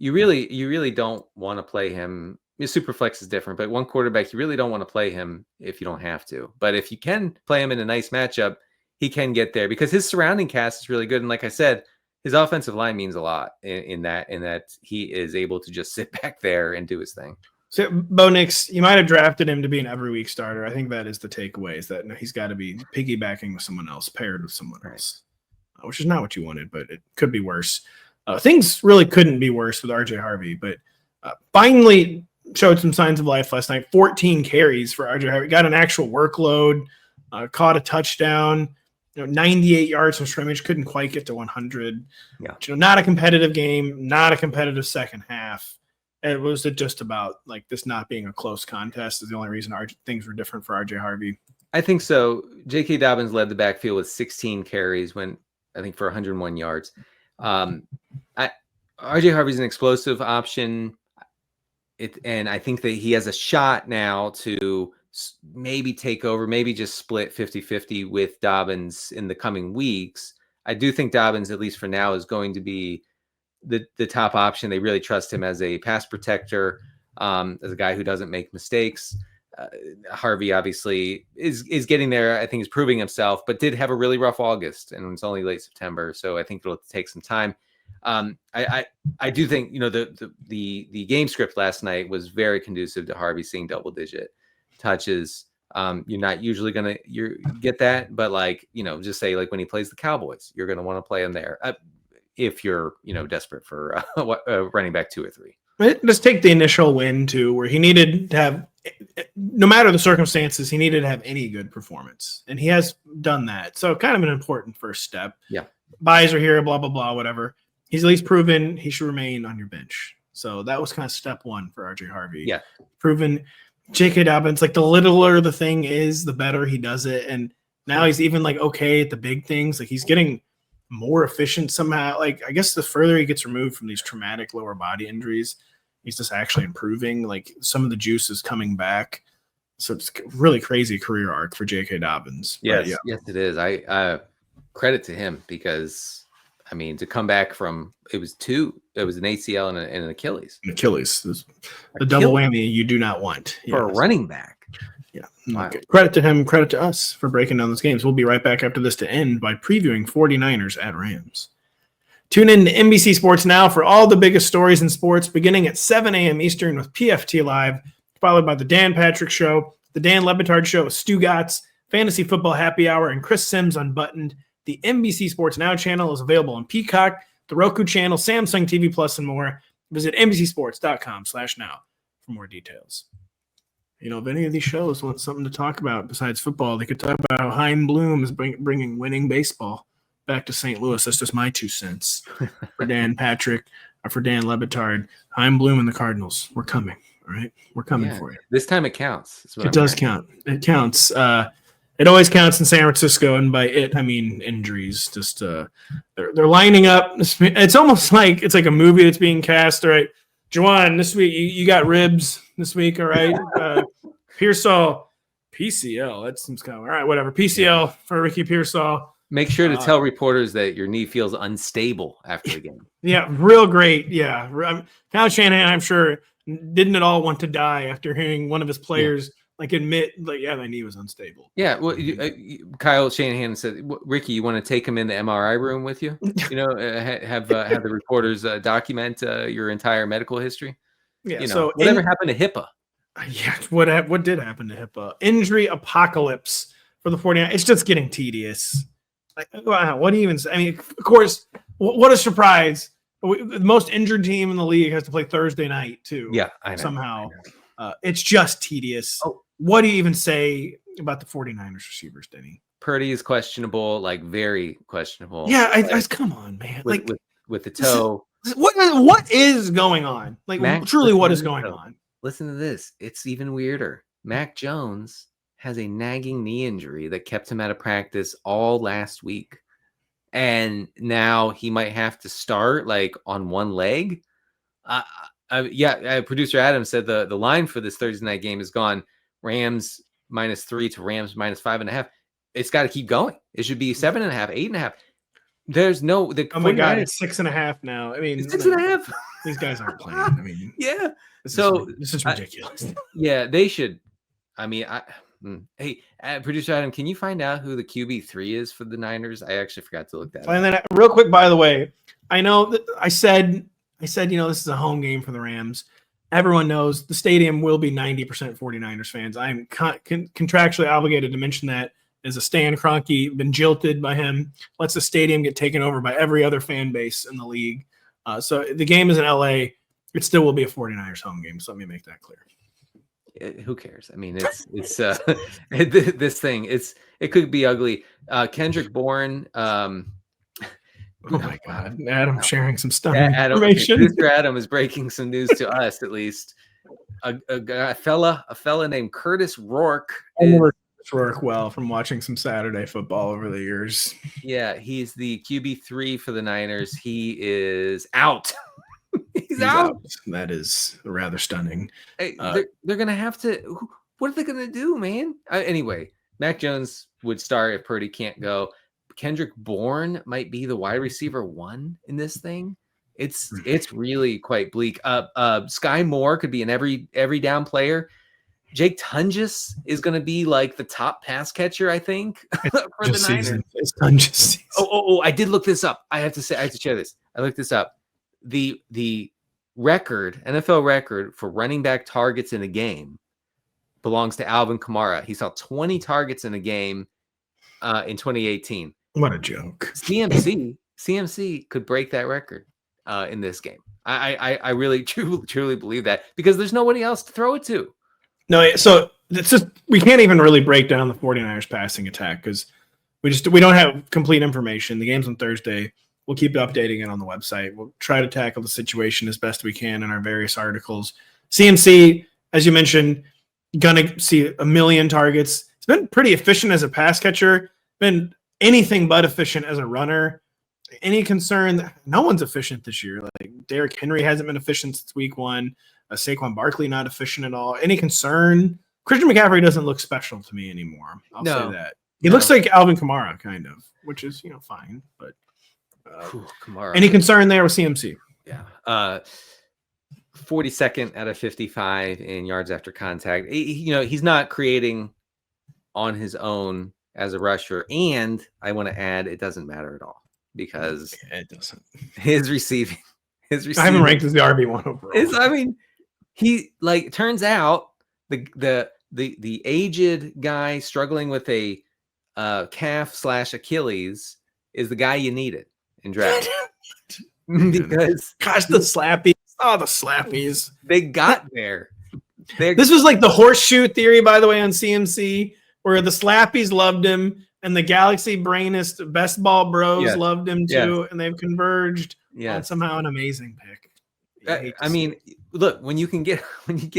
really don't want to play him. Superflex is different, but one quarterback, you really don't want to play him if you don't have to. But if you can play him in a nice matchup, he can get there because his surrounding cast is really good. And like I said, his offensive line means a lot in that he is able to just sit back there and do his thing. So Bo Nix, you might have drafted him to be an every week starter. I think that is the takeaway, is that he's got to be piggybacking with someone else, paired with someone else, which is not what you wanted, but it could be worse. Things really couldn't be worse with RJ Harvey, but finally showed some signs of life last night. 14 carries for RJ Harvey, got an actual workload, caught a touchdown, 98 yards from scrimmage, couldn't quite get to 100. Yeah. Not a competitive game, not a competitive second half. It was just about like this not being a close contest is the only reason things were different for RJ Harvey. I think so. J.K. Dobbins led the backfield with 16 carries for 101 yards. RJ Harvey's an explosive option. And I think that he has a shot now to maybe take over, maybe just split 50-50 with Dobbins in the coming weeks. I do think Dobbins, at least for now, is going to be the top option. They really trust him as a pass protector, as a guy who doesn't make mistakes. Harvey obviously is getting there. I think he's proving himself, but did have a really rough August, and it's only late September, so I think it'll take some time. I do think the game script last night was very conducive to Harvey seeing double-digit touches. You're not usually gonna get that, but just say when he plays the Cowboys, you're gonna want to play him there. If you're desperate for running back 2 or 3. Let's take the initial win too, where he needed to have, no matter the circumstances, he needed to have any good performance, and he has done that. So kind of an important first step. Yeah, buys are here, blah blah blah, whatever. He's at least proven he should remain on your bench. So that was kind of step 1 for RJ Harvey. Yeah, proven. J.K. Dobbins, the littler the thing is, the better he does it, and now he's even okay at the big things. He's getting more efficient somehow. I guess the further he gets removed from these traumatic lower body injuries, he's just actually improving. Some of the juice is coming back. So it's a really crazy career arc for J.K. Dobbins. Yes, yes, it is. I credit to him because, to come back from it was an ACL and an Achilles. The double whammy you do not want for a running back. Yeah. Wow. Credit to him, credit to us for breaking down those games. We'll be right back after this to end by previewing 49ers at Rams. Tune in to NBC Sports Now for all the biggest stories in sports, beginning at 7 a.m. Eastern with PFT Live, followed by the Dan Patrick Show, the Dan Lebitard Show with Stu Gatz, Fantasy Football Happy Hour, and Chris Sims Unbuttoned. The NBC Sports Now channel is available on Peacock, the Roku channel, Samsung TV Plus, and more. Visit NBCSports.com/now for more details. If any of these shows want something to talk about besides football, they could talk about how Hein Bloom is bringing winning baseball back to St. Louis. That's just my 2 cents. For Dan Patrick, or for Dan Lebitard, Hein Bloom and the Cardinals, we're coming. All right, we're coming for you. This time it counts. It does count. It counts. It always counts in San Francisco, and by it I mean injuries. Just they're lining up. It's almost like it's like a movie that's being cast. All right, Juwan, this week you got ribs this week. All right, Pearsall, PCL. That seems kind of all right. Whatever, PCL for Ricky Pearsall. Make sure to tell reporters that your knee feels unstable after the game. Yeah, real great. Yeah, Kyle Shanahan, I'm sure, didn't at all want to die after hearing one of his players admit, my knee was unstable. Yeah, well, Kyle Shanahan said, "Ricky, you want to take him in the MRI room with you? Have the reporters document your entire medical history. Yeah. So whatever happened to HIPAA? Yeah, what did happen to HIPAA? Injury apocalypse for the 49ers. It's just getting tedious. What do you even say? I mean, of course, what a surprise. The most injured team in the league has to play Thursday night, too. Yeah, I know. Somehow. It's just tedious. Oh. What do you even say about the 49ers receivers, Denny? Purdy is questionable, very questionable. Yeah, I come on, man. With the toe. What is going on? Truly, what is going on? Listen to this. It's even weirder. Mac Jones has a nagging knee injury that kept him out of practice all last week. And now he might have to start on one leg. Producer Adam said the line for this Thursday night game has gone Rams -3 to Rams -5.5. It's got to keep going. It should be 7.5, 8.5. There's no. Oh my God, it's 6.5 now. I mean, 6.5. These guys aren't playing. I mean, yeah. This is ridiculous. They should. I mean, hey, producer Adam, can you find out who the QB3 is for the Niners? I actually forgot to look that up. And then real quick, by the way, I know that I said, this is a home game for the Rams. Everyone knows the stadium will be 90% 49ers fans. I'm contractually obligated to mention that as a Stan Kroenke, been jilted by him, lets the stadium get taken over by every other fan base in the league. So the game is in LA. It still will be a 49ers home game. So let me make that clear. Who cares? I mean, it's this thing. It could be ugly. Kendrick Bourne. Oh my God, Adam sharing some stuff. Information. Mr. Adam is breaking some news to us, at least. A fella named Curtis Rourke. Well, from watching some Saturday football over the years. Yeah, he's the QB3 for the Niners. He is out. He's out. That is rather stunning. Hey, they're gonna have to. What are they gonna do, man? Anyway, Mac Jones would start if Purdy can't go. Kendrick Bourne might be the wide receiver 1 in this thing. It's really quite bleak. Sky Moore could be an every down player. Jake Tunges is going to be the top pass catcher, I think, for the Niners. It's Tunges season. Oh! I did look this up. I have to share this. I looked this up. The NFL record for running back targets in a game belongs to Alvin Kamara. He saw 20 targets in a game in 2018. What a joke. CMC could break that record in this game. I really truly believe that because there's nobody else to throw it to. No, so it's just we can't even really break down the 49ers passing attack because we don't have complete information. The game's on Thursday. We'll keep updating it on the website. We'll try to tackle the situation as best we can in our various articles. CMC, as you mentioned, gonna see 1 million targets. It's been pretty efficient as a pass catcher. Been anything but efficient as a runner. Any concern? No one's efficient this year. Derrick Henry hasn't been efficient since week 1. Saquon Barkley not efficient at all. Any concern? Christian McCaffrey doesn't look special to me anymore. I'll say that. He looks like Alvin Kamara, kind of, which is fine. But Kamara. Any concern there with CMC? Yeah. 42nd out of 55 in yards after contact. He's not creating on his own as a rusher, and I want to add, it doesn't matter at all because it doesn't. His receiving. I haven't ranked as the RB1 overall. He turns out the aged guy struggling with a calf/Achilles is the guy you needed in draft because the slappies. Oh, the slappies. They got there. This was the horseshoe theory, by the way, on CMC, where the slappies loved him and the Galaxy brainist best ball bros loved him too, and they've converged on somehow an amazing pick. I mean, look, when you get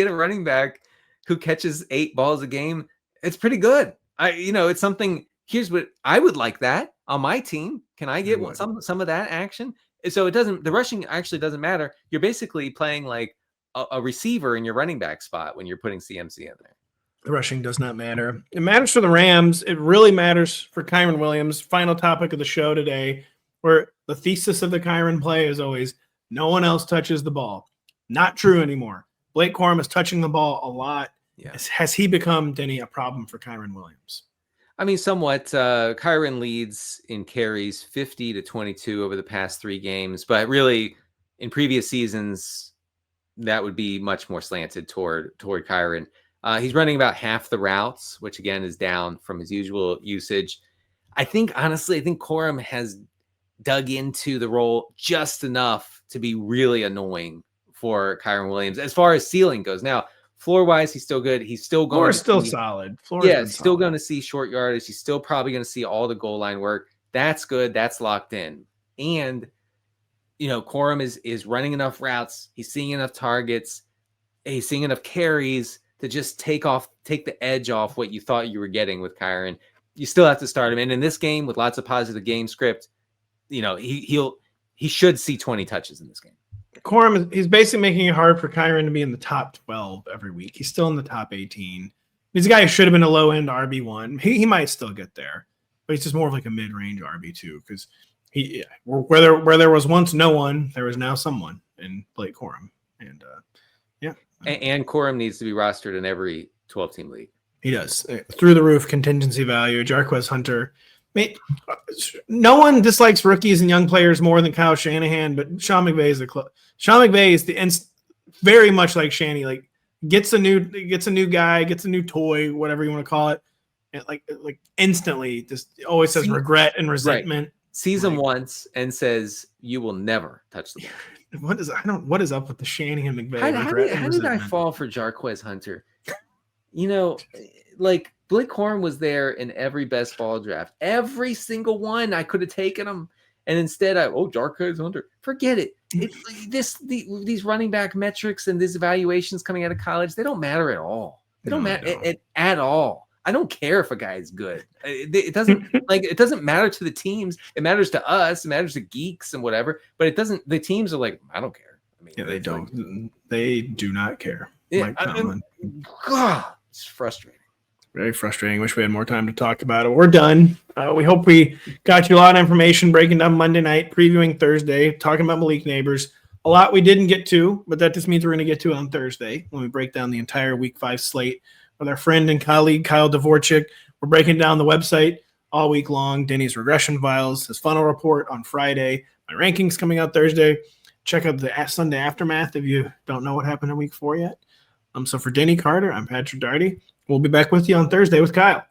a running back who catches 8 balls a game, it's pretty good. It's something. Here's what I would like that on my team. Can I get some of that action? So the rushing actually doesn't matter. You're basically playing like a receiver in your running back spot when you're putting CMC in there. The rushing does not matter. It matters for the Rams. It really matters for Kyren Williams. Final topic of the show today, where the thesis of the Kyren play is always no one else touches the ball. Not true anymore. Blake Corum is touching the ball a lot. Yeah. Has he become, Denny, a problem for Kyren Williams? I mean, somewhat. Kyren leads in carries 50-22 over the past 3 games, but really in previous seasons, that would be much more slanted toward Kyren. He's running about half the routes, which again is down from his usual usage. Honestly, I think Corum has dug into the role just enough to be really annoying for Kyren Williams as far as ceiling goes. Now, floor-wise, he's still good. He's still going. Floor's still solid. Still going to see short yardage. He's still probably going to see all the goal line work. That's good. That's locked in. And Corum is running enough routes. He's seeing enough targets. He's seeing enough carries to just take the edge off what you thought you were getting with Kyren. You still have to start him. And in this game, with lots of positive game script, he should see 20 touches in this game. Corum, he's basically making it hard for Kyren to be in the top 12 every week. He's still in the top 18. He's a guy who should have been a low-end RB1. He might still get there, but he's just more of like a mid-range RB2 because where there was once no one, there is now someone in Blake Corum. And And Corum needs to be rostered in every 12-team league. He does. Through the roof contingency value. Jarquez Hunter. No one dislikes rookies and young players more than Kyle Shanahan, but Sean McVay is very much like Shanny. Like gets a new guy, gets a new toy, whatever you want to call it, and like instantly just always says regret and resentment. Right. Sees him once and says, "You will never touch the ball." What is up with the Shanahan McVay? How did I fall for Jarquez Hunter? Like Blake Corum was there in every best ball draft. Every single one I could have taken him. And instead Jarquez Hunter. Forget it. These running back metrics and these evaluations coming out of college, they don't matter at all. They don't matter at all. I don't care if a guy is good. It doesn't matter to the teams. It matters to us. It matters to geeks and whatever. But it doesn't. The teams are like, I don't care. I mean, they don't. They do not care. Yeah, God, it's frustrating. Very frustrating. Wish we had more time to talk about it. We're done. We hope we got you a lot of information breaking down Monday night, previewing Thursday, talking about Malik Nabers. A lot we didn't get to, but that just means we're going to get to it on Thursday when we break down the entire Week 5 slate with our friend and colleague Kyle Dvorchak. We're breaking down the website all week long. Denny's regression files, his funnel report on Friday, my rankings coming out Thursday. Check out the Sunday aftermath if you don't know what happened in Week 4 yet. So for Denny Carter, I'm Patrick Daugherty. We'll be back with you on Thursday with Kyle.